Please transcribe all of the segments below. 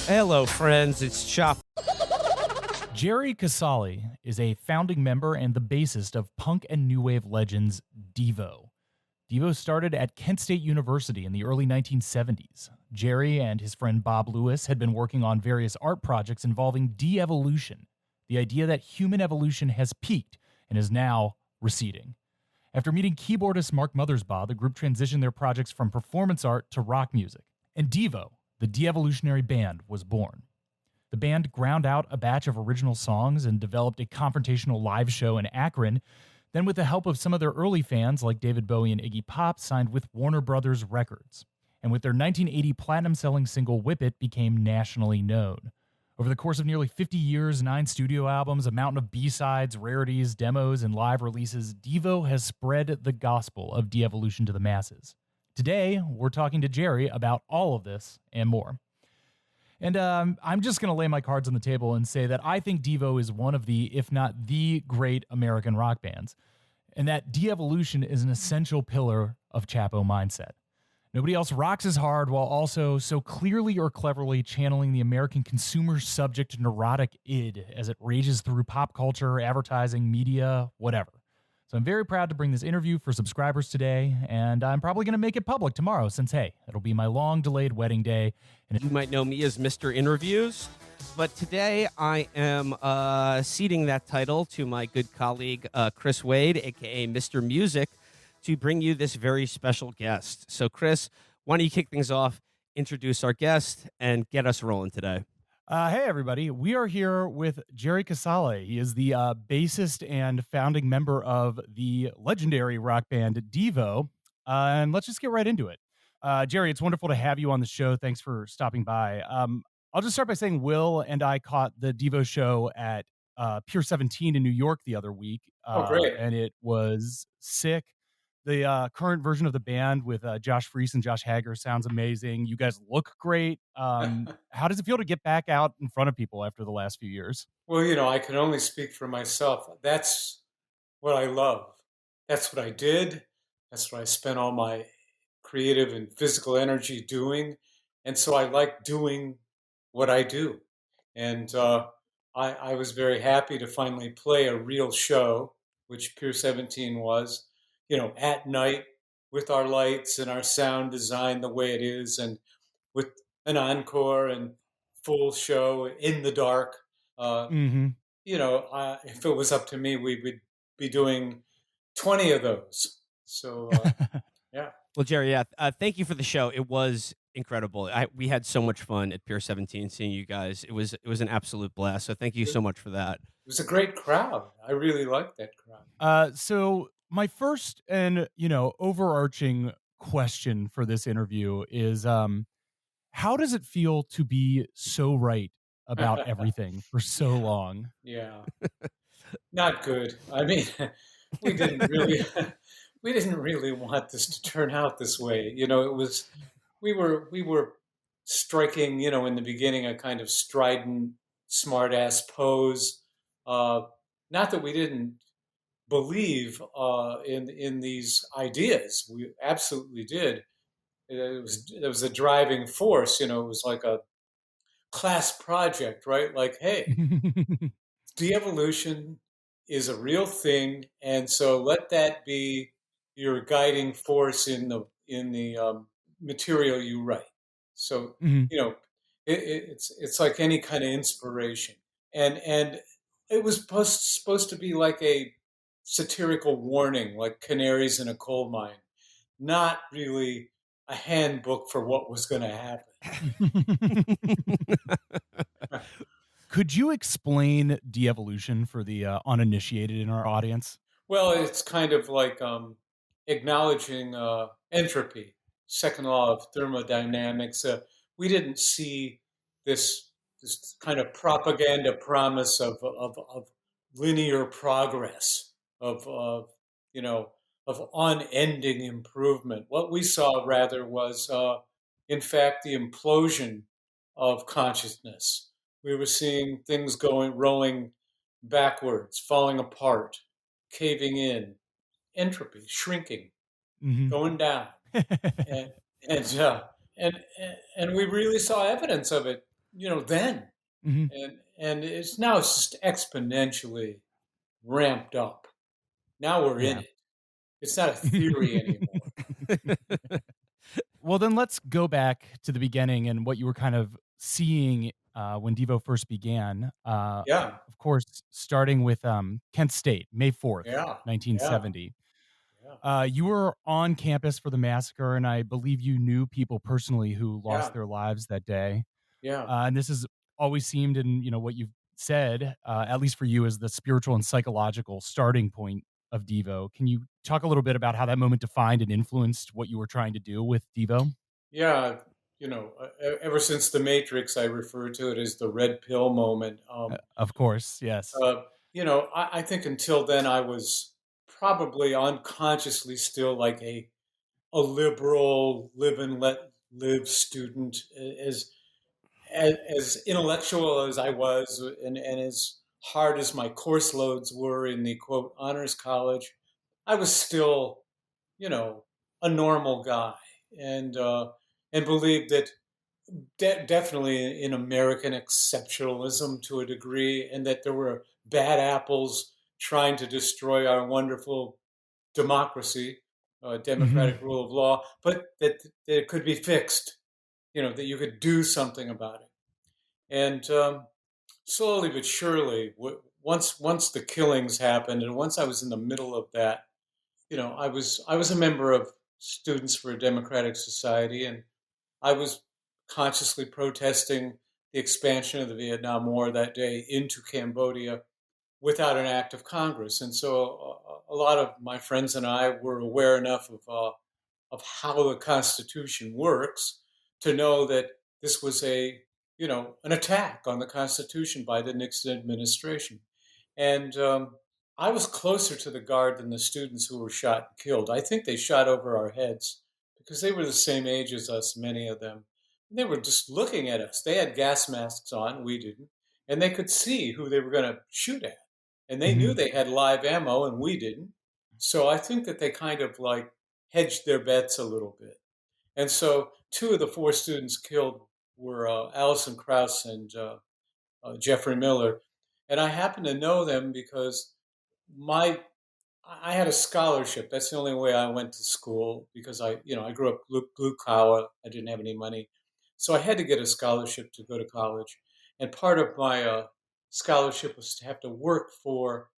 Hello, friends. It's Chapo. Jerry Casale is a founding member and the bassist of punk and new wave legends Devo. Devo started at Kent State University in the early 1970s. Jerry and his friend Bob Lewis had been working on various art projects involving de-evolution, the idea that human evolution has peaked and is now receding. After meeting keyboardist Mark Mothersbaugh, the group transitioned their projects from performance art to rock music. And Devo, the de-evolutionary band, was born. The band ground out a batch of original songs and developed a confrontational live show in Akron. Then, with the help of some of their early fans like David Bowie and Iggy Pop, signed with Warner Brothers Records. And with their 1980 platinum-selling single Whip It, became nationally known. Over the course of nearly 50 years, 9 studio albums, a mountain of B-sides, rarities, demos, and live releases, Devo has spread the gospel of de-evolution to the masses. Today, we're talking to Jerry about all of this and more. And I'm just going to lay my cards on the table and say that I think Devo is one of the, if not the great American rock bands, and that de-evolution is an essential pillar of Chapo mindset. Nobody else rocks as hard while also so clearly or cleverly channeling the American consumer subject neurotic id as it rages through pop culture, advertising, media, whatever. So I'm very proud to bring this interview for subscribers today, and I'm probably going to make it public tomorrow since, hey, it'll be my long-delayed wedding day. And You might know me as Mr. Interviews, but today I am ceding that title to my good colleague, Chris Wade, a.k.a. Mr. Music, to bring you this very special guest. So, Chris, why don't you kick things off, introduce our guest, and get us rolling today? Hey, everybody. We are here with Jerry Casale. He is the bassist and founding member of the legendary rock band Devo. And let's just get right into it. Jerry, it's wonderful to have you on the show. Thanks for stopping by. I'll just start by saying Will and I caught the Devo show at Pier 17 in New York the other week. Oh, great. And it was sick. The current version of the band with Josh Freese and Josh Hager sounds amazing. You guys look great. How does it feel to get back out in front of people after the last few years? Well, I can only speak for myself. That's what I love. That's what I did. That's what I spent all my creative and physical energy doing. And so I like doing what I do. And I was very happy to finally play a real show, which Pier 17 was, at night with our lights and our sound design the way it is, and with an encore and full show in the dark. Uh, Mm-hmm. if it was up to me, we would be doing 20 of those. So, yeah. Well, Jerry, thank you for the show. It was incredible. We had so much fun at Pier 17 seeing you guys. It was an absolute blast. So thank you so much for that. It was a great crowd. I really liked that crowd. So my first and overarching question for this interview is, how does it feel to be so right about everything for so long? Yeah, not good. I mean, we didn't really, we didn't really want this to turn out this way. We were striking, in the beginning, a kind of strident, smart-ass pose. Not that we didn't believe in these ideas. We absolutely did. It was a driving force. It was like a class project, right? Like, hey, de-evolution is a real thing, and so let that be your guiding force in the material you write. So Mhm. it's like any kind of inspiration, and it was supposed to be like a satirical warning, like canaries in a coal mine, not really a handbook for what was going to happen. Could you explain de-evolution for the uninitiated in our audience? Well, it's kind of like acknowledging entropy, second law of thermodynamics. We didn't see this this kind of propaganda promise of linear progress, of you know of unending improvement. What we saw rather was, in fact, the implosion of consciousness. We were seeing things rolling backwards, falling apart, caving in, entropy, shrinking, Mhm. going down, and and uh, and and we really saw evidence of it then. Hmm. And it's just exponentially ramped up. Now we're in Yeah. it. It's not a theory anymore. Well, then let's go back to the beginning and what you were kind of seeing when Devo first began. Yeah, Of course, starting with Kent State, May 4th, yeah, yeah, 1970. yeah, You were on campus for the massacre, and I believe you knew people personally who lost yeah, their lives that day. yeah. And this has always seemed, in what you've said, at least for you, as the spiritual and psychological starting point of Devo. Can you talk a little bit about how that moment defined and influenced what you were trying to do with Devo? Yeah, ever since The Matrix, I refer to it as the red pill moment. Of course, yes. Uh, I think until then I was probably unconsciously still like a liberal live and let live student, as intellectual as I was, and as hard as my course loads were in the quote honors college. I was still, you know, a normal guy, and believed that definitely in American exceptionalism to a degree, and that there were bad apples trying to destroy our wonderful democracy, democratic Hmm. rule of law, but that it could be fixed. That you could do something about it. And slowly but surely, once the killings happened, and once I was in the middle of that, I was a member of Students for a Democratic Society, and I was consciously protesting the expansion of the Vietnam War that day into Cambodia without an act of Congress. And so a lot of my friends and I were aware enough of how the Constitution works to know that this was an attack on the Constitution by the Nixon administration. And I was closer to the guard than the students who were shot and killed. I think they shot over our heads because they were the same age as us, many of them. And they were just looking at us. They had gas masks on, we didn't, and they could see who they were going to shoot at. And they knew Hmm. they had live ammo, and we didn't. So I think that they kind of like hedged their bets a little bit. And so two of the four students killed were Allison Krauss and Jeffrey Miller. And I happen to know them because my I had a scholarship. That's the only way I went to school because I grew up blue collar. I didn't have any money, so I had to get a scholarship to go to college. And part of my scholarship was to have to work for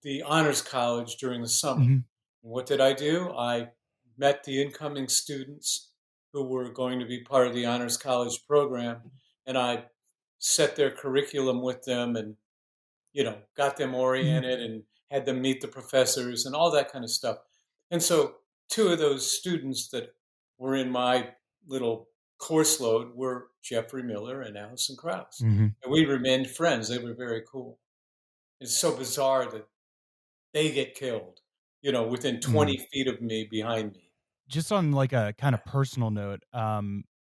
the honors college during the summer. Hmm. And what did I do? I met the incoming students who were going to be part of the honors college program, and I set their curriculum with them, and got them Hmm. oriented and had them meet the professors and all that kind of stuff. And so two of those students that were in my little course load were Jeffrey Miller and Allison Krauss. Hmm. And we remained friends. They were very cool. It's so bizarre that they get killed, within Hmm. 20 feet of me, behind me. Just on like a kind of personal note,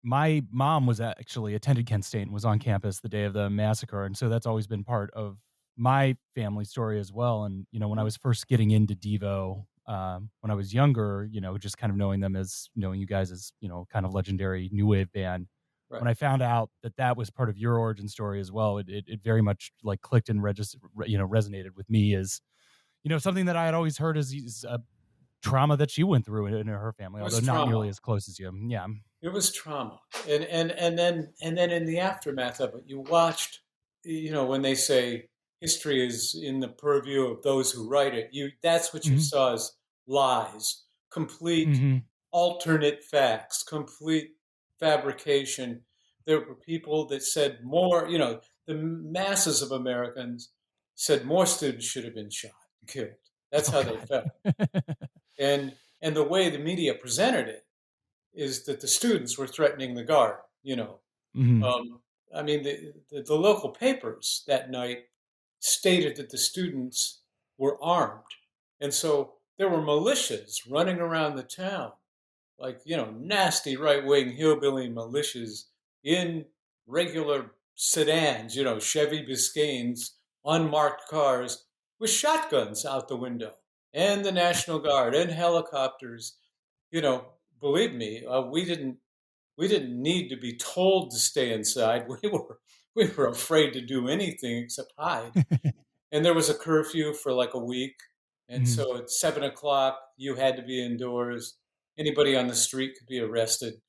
my mom was actually attended Kent State and was on campus the day of the massacre, and so that's always been part of my family story as well. And when I Mhm. was first getting into Devo, when I was younger, just kind of knowing them as knowing you guys as kind of legendary new wave band. Right. When I found out that that was part of your origin story as well, it very much like clicked and resonated with me as something that I had always heard as a trauma that she went through in her family, It although was not trauma. nearly as close as you. Yeah. It was trauma, and then in the aftermath of it, you watched. When they say history is in the purview of those who write it, that's what you Mhm. saw as lies, complete Mhm. alternate facts, complete fabrication. There were people that said more. The masses of Americans said more students should have been shot and killed. That's Oh how they god. felt, and the way the media presented it is that the students were threatening the guard. Mhm. Um, I mean, the local papers that night stated that the students were armed, and so there were militias running around the town, like nasty right wing hillbilly militias in regular sedans, Chevy Biscaynes, unmarked cars with shotguns out the window, and the National Guard and helicopters. Believe me, we didn't. we didn't need to be told to stay inside. We were afraid to do anything except hide. And there was a curfew for like a week. And Mhm. so at 7 o'clock, you had to be indoors. Anybody on the street could be arrested.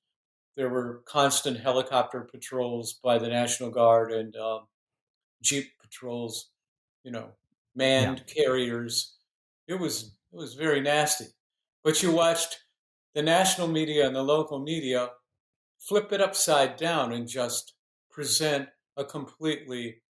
There were constant helicopter patrols by the National Guard and Jeep patrols, you know, Yeah. manned carriers. It was very nasty. But you watched the national media and the local media flip it upside down and just present a completely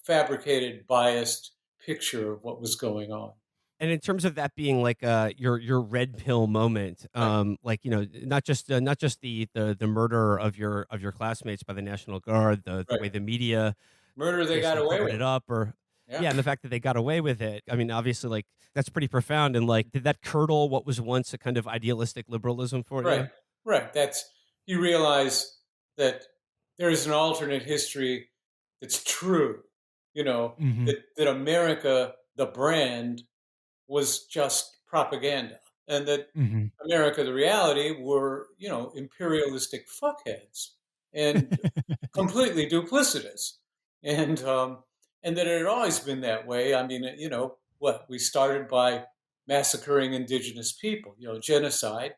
fabricated, biased picture of what was going on. And in terms of that being like your red pill moment, Right, like not just the murder of your classmates by the National Guard, the right. way the media Murder they got basically away covered with. it up, or Yeah, yeah, and the fact that they got away with it. I mean, obviously, like that's pretty profound. And like, did that curdle what was once a kind of idealistic liberalism for right, you? right. That's you realize that there is an alternate history that's true. You know Mhm. that America, the brand, was just propaganda, and that Mhm. America, the reality, were imperialistic fuckheads and completely duplicitous, and that it had always been that way. I mean, what we started by massacring indigenous people, genocide,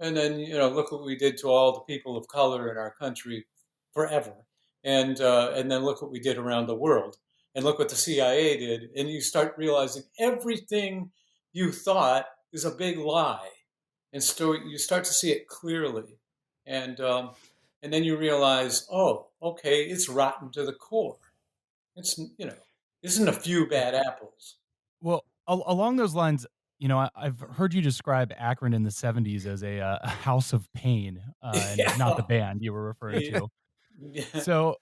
and then look what we did to all the people of color in our country forever, and then look what we did around the world, and look what the CIA did, and you start realizing everything you thought is a big lie, and so you start to see it clearly, and um, and then you realize, oh, okay, it's rotten to the core. It's isn't a few bad apples. Well, along those lines, I've heard you describe Akron in the '70s as a house of pain, and not the Yeah, band you were referring yeah, to. So,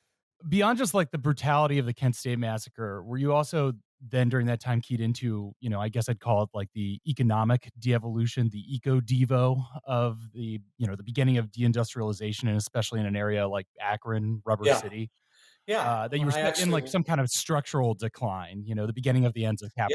beyond just like the brutality of the Kent State massacre, were you also then during that time keyed into, I guess I'd call it like the economic de-evolution, the eco-devo of the beginning of deindustrialization, and especially in an area like Akron, Rubber yeah, City, yeah. that Well, you were I in like actually, some kind of structural decline, the beginning of the ends of yeah. capitalism.